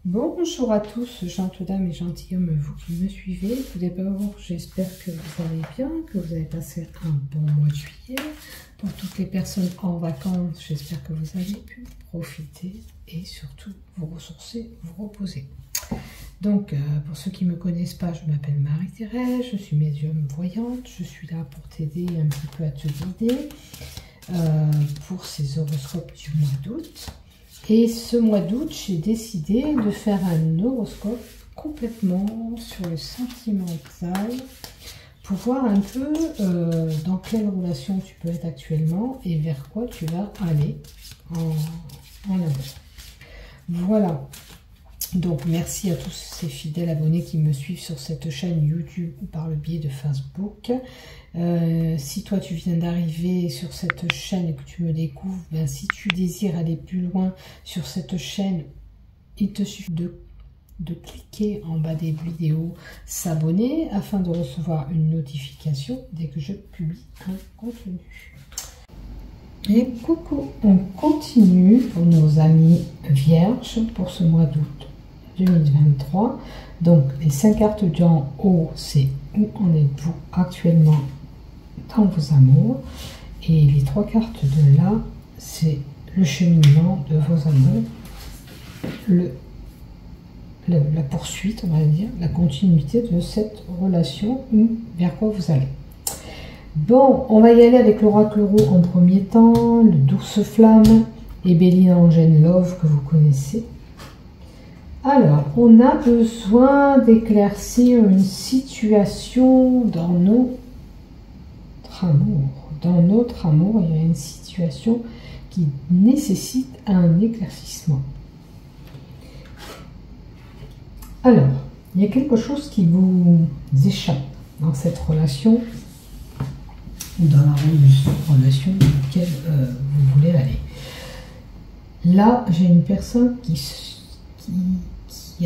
Bonjour à tous, gentes dames et gentilshommes, vous qui me suivez. Tout d'abord, j'espère que vous allez bien, que vous avez passé un bon mois de juillet. Pour toutes les personnes en vacances, j'espère que vous avez pu profiter et surtout vous ressourcer, vous reposer. Donc, pour ceux qui ne me connaissent pas, je m'appelle Marie-Thérèse, je suis médium voyante. Je suis là pour t'aider un petit peu à te guider pour ces horoscopes du mois d'août. Et ce mois d'août, j'ai décidé de faire un horoscope complètement sur le sentimental pour voir un peu dans quelle relation tu peux être actuellement et vers quoi tu vas aller en amour. Voilà. Donc merci à tous ces fidèles abonnés qui me suivent sur cette chaîne YouTube ou par le biais de Facebook. Si toi tu viens d'arriver sur cette chaîne et que tu me découvres, ben, si tu désires aller plus loin sur cette chaîne, il te suffit de cliquer en bas des vidéos, s'abonner afin de recevoir une notification dès que je publie un contenu. Et coucou, on continue pour nos amis vierges pour ce mois d'août 2023. Donc les 5 cartes d'en haut, c'est où en êtes-vous actuellement dans vos amours, et les 3 cartes de là, c'est le cheminement de vos amours, la poursuite, on va dire, la continuité de cette relation ou vers quoi vous allez. Bon, on va y aller avec l'oracle roux en premier temps, le douce flamme et Béline Angèle Love que vous connaissez. Alors, on a besoin d'éclaircir une situation dans notre amour. Dans notre amour, il y a une situation qui nécessite un éclaircissement. Alors, il y a quelque chose qui vous échappe dans cette relation ou dans la relation dans laquelle vous voulez aller. Là, j'ai une personne qui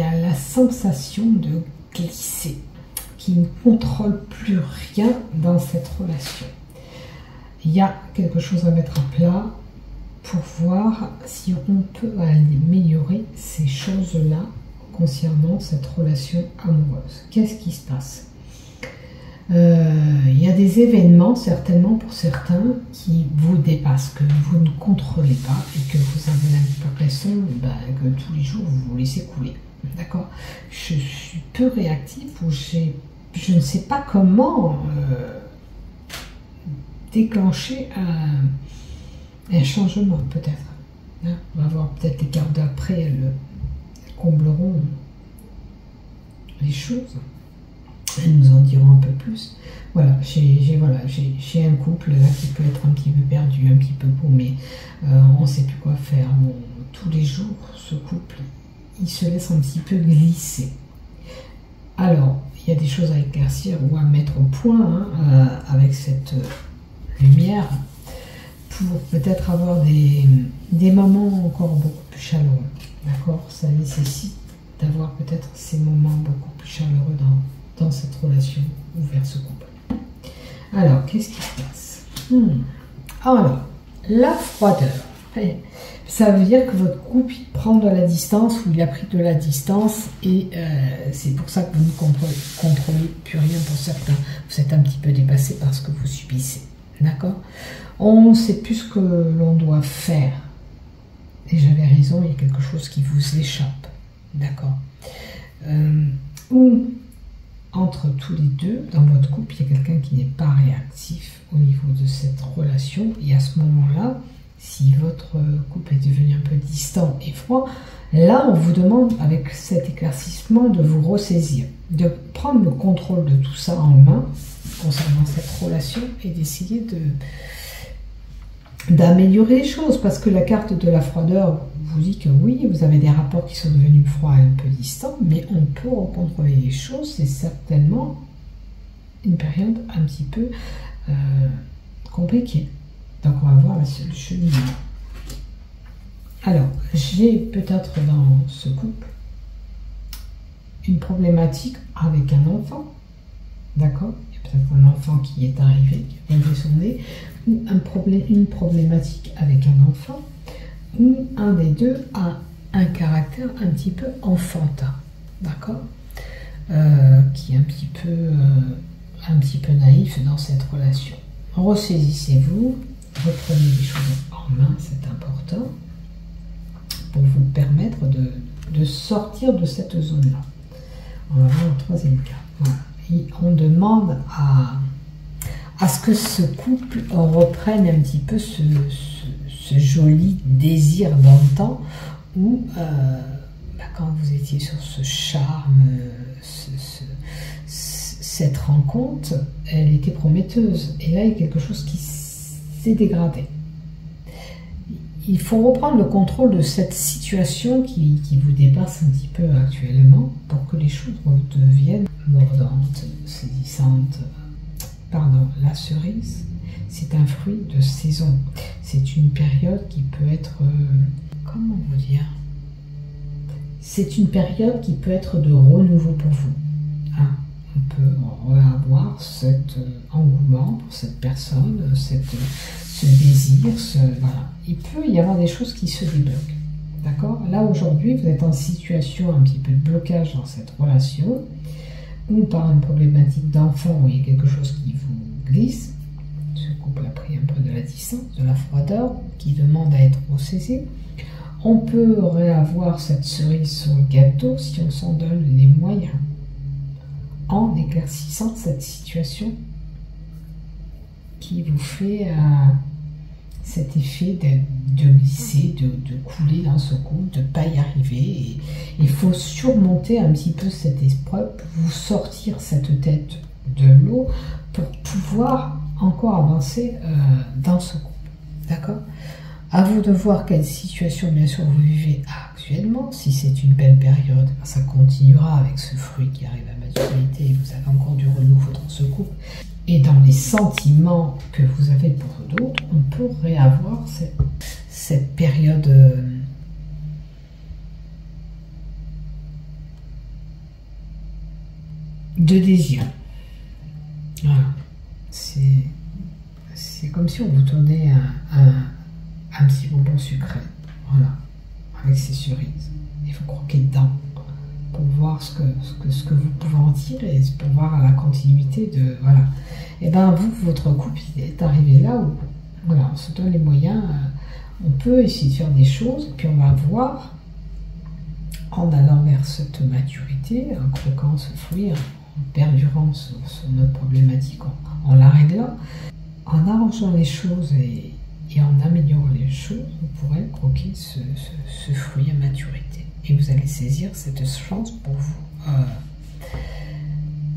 a la sensation de glisser, qui ne contrôle plus rien dans cette relation. Il y a quelque chose à mettre à plat pour voir si on peut améliorer ces choses-là concernant cette relation amoureuse. Qu'est-ce qui se passe ? Il y a des événements, certainement pour certains, qui vous dépassent, que vous ne contrôlez pas et que vous avez l'impression que tous les jours vous vous laissez couler. D'accord ? Je suis peu réactif ou je ne sais pas comment déclencher un changement, peut-être. Hein, on va voir peut-être les cartes d'après, elles combleront les choses. Elles nous en diront un peu plus. Voilà, j'ai un couple là qui peut être un petit peu perdu, un petit peu paumé. On ne sait plus quoi faire. Bon, tous les jours, ce couple, il se laisse un petit peu glisser. Alors, il y a des choses à éclaircir ou à mettre au point avec cette lumière pour peut-être avoir des moments encore beaucoup plus chaleureux. D'accord ? Ça nécessite d'avoir peut-être ces moments beaucoup plus chaleureux dans cette relation ou vers ce couple. Alors, qu'est-ce qui se passe ? Alors, la froideur. Ça veut dire que votre couple prend de la distance ou il a pris de la distance et c'est pour ça que vous ne contrôlez plus rien pour certains. Vous êtes un petit peu dépassé par ce que vous subissez. D'accord ? On ne sait plus ce que l'on doit faire. Et j'avais raison, il y a quelque chose qui vous échappe. D'accord ? Ou entre tous les deux, dans votre couple, il y a quelqu'un qui n'est pas réactif au niveau de cette relation. Et à ce moment-là, si votre couple est devenu un peu distant et froid, là, on vous demande, avec cet éclaircissement, de vous ressaisir, de prendre le contrôle de tout ça en main, concernant cette relation, et d'essayer d'améliorer les choses. Parce que la carte de la froideur vous dit que oui, vous avez des rapports qui sont devenus froids et un peu distants, mais on peut recontrôler les choses. C'est certainement une période un petit peu compliquée. Donc on va voir le cheminement. Alors, j'ai peut-être dans ce couple une problématique avec un enfant. D'accord ? Il y a peut-être un enfant qui est arrivé, qui a bien descendu, ou une problématique avec un enfant, ou un des deux a un caractère un petit peu enfantin, d'accord, qui est un petit peu naïf dans cette relation. Ressaisissez-vous, reprenez les choses en main, c'est important, pour vous permettre de sortir de cette zone-là. On va voir le troisième cas. Voilà. Et on demande à ce que ce couple reprenne un petit peu ce joli désir d'antan où, quand vous étiez sur ce charme, cette rencontre, elle était prometteuse. Et là, il y a quelque chose qui s'est dégradé. Il faut reprendre le contrôle de cette situation qui vous dépasse un petit peu actuellement pour que les choses redeviennent mordantes, saisissantes. Pardon, la cerise, c'est un fruit de saison. C'est une période qui peut être... comment vous dire? C'est une période qui peut être de renouveau pour vous. Hein? On peut avoir cet engouement pour cette personne, ce désir, voilà. Il peut y avoir des choses qui se débloquent. D'accord? Là, aujourd'hui, vous êtes en situation un petit peu de blocage dans cette relation, ou par une problématique d'enfant où il y a quelque chose qui vous glisse. Ce couple a pris un peu de la distance, de la froideur, qui demande à être ressaisi. On peut réavoir cette cerise sur le gâteau si on s'en donne les moyens, en éclaircissant cette situation qui vous fait cet effet de glisser, de couler dans ce couple, de ne pas y arriver. Il faut surmonter un petit peu cette épreuve pour vous sortir cette tête de l'eau pour pouvoir encore avancer dans ce couple. D'accord? À vous de voir quelle situation, bien sûr, vous vivez actuellement. Si c'est une belle période, ça continuera avec ce fruit qui arrive à maturité. Vous avez encore du renouveau dans ce couple. Et dans les sentiments que vous avez pour d'autres, on peut réavoir cette période de désir. Voilà. C'est comme si on vous donnait un petit bonbon sucré. Voilà. Avec ces cerises. Il faut croquer dedans pour voir ce que vous pouvez en tirer, pour voir la continuité de... Voilà. Et bien, votre couple est arrivé là où, voilà, on se donne les moyens, on peut essayer de faire des choses, puis on va voir, en allant vers cette maturité, en croquant ce fruit, en perdurant sur notre problématique, en la réglant, en arrangeant les choses et en améliorant les choses, vous pourrez croquer ce fruit à maturité. Et vous allez saisir cette chance pour vous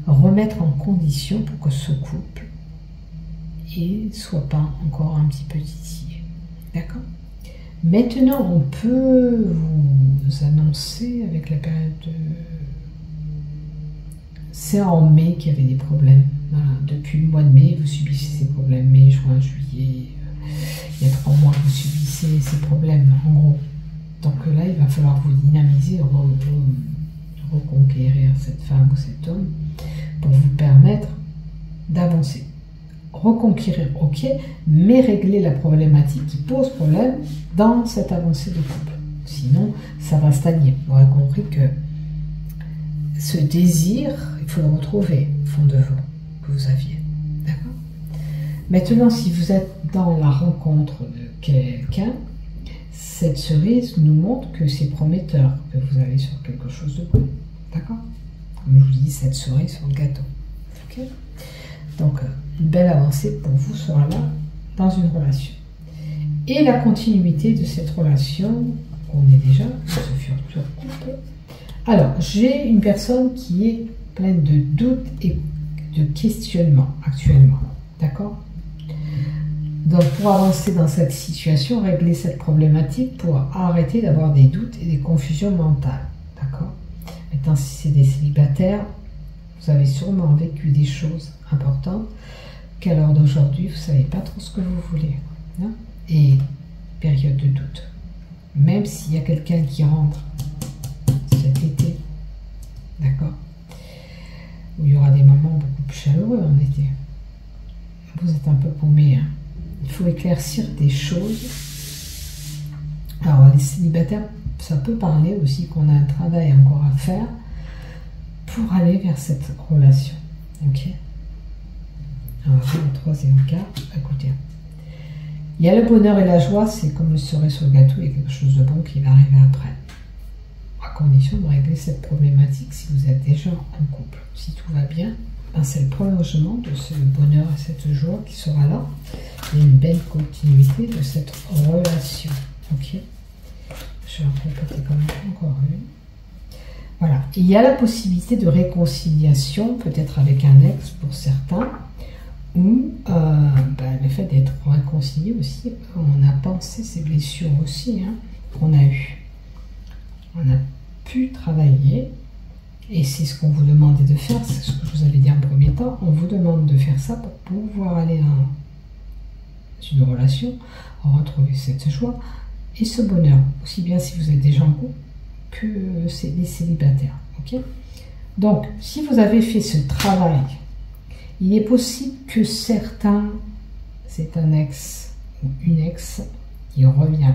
remettre en condition pour que ce couple ne soit pas encore un petit peu titillé. D'accord? Maintenant, on peut vous annoncer avec la période de... C'est en mai qu'il y avait des problèmes. Voilà. Depuis le mois de mai, vous subissez ces problèmes. Mai, juin, juillet, il y a 3 mois, vous subissez ces problèmes, en gros. Donc là, il va falloir vous dynamiser, reconquérir cette femme ou cet homme pour vous permettre d'avancer. Reconquérir, ok, mais régler la problématique qui pose problème dans cette avancée de couple. Sinon, ça va stagner. Vous aurez compris que ce désir, il faut le retrouver au fond de vous, que vous aviez. D'accord? Maintenant, si vous êtes dans la rencontre de quelqu'un, cette cerise nous montre que c'est prometteur, que vous allez sur quelque chose de bon. D'accord? Comme je vous dis, cette cerise sur le gâteau. Okay? Donc, une belle avancée pour vous sera là dans une relation. Et la continuité de cette relation, on est déjà dans ce futur couple. Alors, j'ai une personne qui est pleine de doutes et de questionnements actuellement. D'accord? Donc, pour avancer dans cette situation, régler cette problématique pour arrêter d'avoir des doutes et des confusions mentales. D'accord? Maintenant, si c'est des célibataires, vous avez sûrement vécu des choses importantes qu'à l'heure d'aujourd'hui, vous ne savez pas trop ce que vous voulez. Hein? Et période de doute. Même s'il y a quelqu'un qui rentre cet été, d'accord, où il y aura des moments beaucoup plus chaleureux en été, vous êtes un peu paumé. Hein? Il faut éclaircir des choses. Alors, les célibataires, ça peut parler aussi qu'on a un travail encore à faire pour aller vers cette relation. Ok. On va voir la troisième carte. Écoutez. Il y a le bonheur et la joie, c'est comme le cerise sur le gâteau, il y a quelque chose de bon qui va arriver après. À condition de régler cette problématique si vous êtes déjà en couple. Si tout va bien, ben c'est le prolongement de ce bonheur et cette joie qui sera là. Et une belle continuité de cette relation. Ok. Je vais en répéter quand même encore une. Voilà. Il y a la possibilité de réconciliation, peut-être avec un ex pour certains, ou le fait d'être réconcilié aussi, on a pensé ces blessures aussi qu'on a eues. On a pu travailler, et c'est ce qu'on vous demandait de faire, c'est ce que je vous avais dit en premier temps, on vous demande de faire ça pour pouvoir aller dans une relation, retrouver cette joie et ce bonheur, aussi bien si vous êtes déjà en couple que les célibataires. Ok. Donc, si vous avez fait ce travail, il est possible que certains, c'est un ex ou une ex qui revient.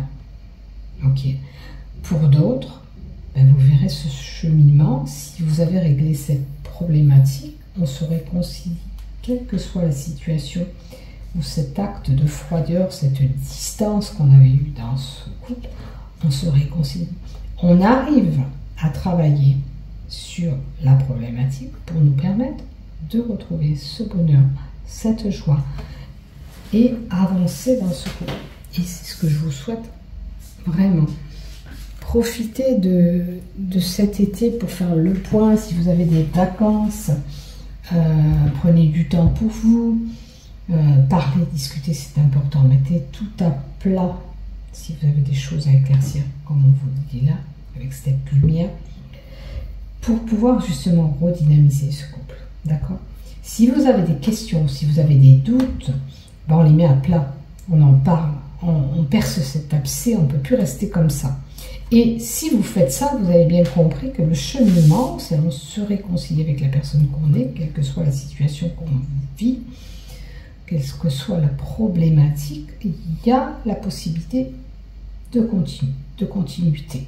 Ok. Pour d'autres, vous verrez ce cheminement. Si vous avez réglé cette problématique, on se réconcilie, quelle que soit la situation ou cet acte de froideur, cette distance qu'on avait eue dans ce couple, on se réconcilie. On arrive à travailler sur la problématique pour nous permettre de retrouver ce bonheur, cette joie et avancer dans ce couple. Et c'est ce que je vous souhaite vraiment. Profitez de cet été pour faire le point. Si vous avez des vacances, prenez du temps pour vous. Parlez, discutez, c'est important. Mettez tout à plat si vous avez des choses à éclaircir, comme on vous le dit là, avec cette lumière, pour pouvoir justement redynamiser ce couple. D'accord? Si vous avez des questions, si vous avez des doutes, on les met à plat, on en parle, on perce cet abcès, on ne peut plus rester comme ça. Et si vous faites ça, vous avez bien compris que le cheminement, c'est on se réconcilier avec la personne qu'on est, quelle que soit la situation qu'on vit, quelle que soit la problématique, il y a la possibilité de continuité.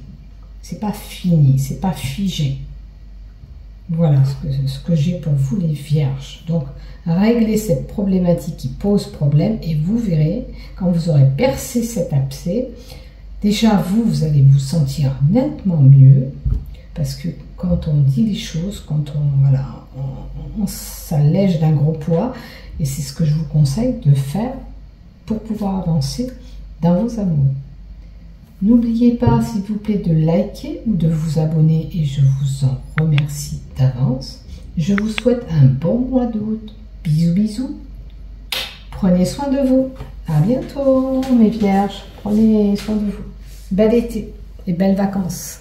C'est pas fini, c'est pas figé. Voilà ce que j'ai pour vous les vierges. Donc, réglez cette problématique qui pose problème et vous verrez, quand vous aurez percé cet abcès, déjà vous allez vous sentir nettement mieux parce que quand on dit les choses, quand on s'allège d'un gros poids et c'est ce que je vous conseille de faire pour pouvoir avancer dans vos amours. N'oubliez pas, s'il vous plaît, de liker ou de vous abonner et je vous en remercie d'avance. Je vous souhaite un bon mois d'août. Bisous, bisous. Prenez soin de vous. À bientôt, mes vierges. Prenez soin de vous. Bel été et belles vacances.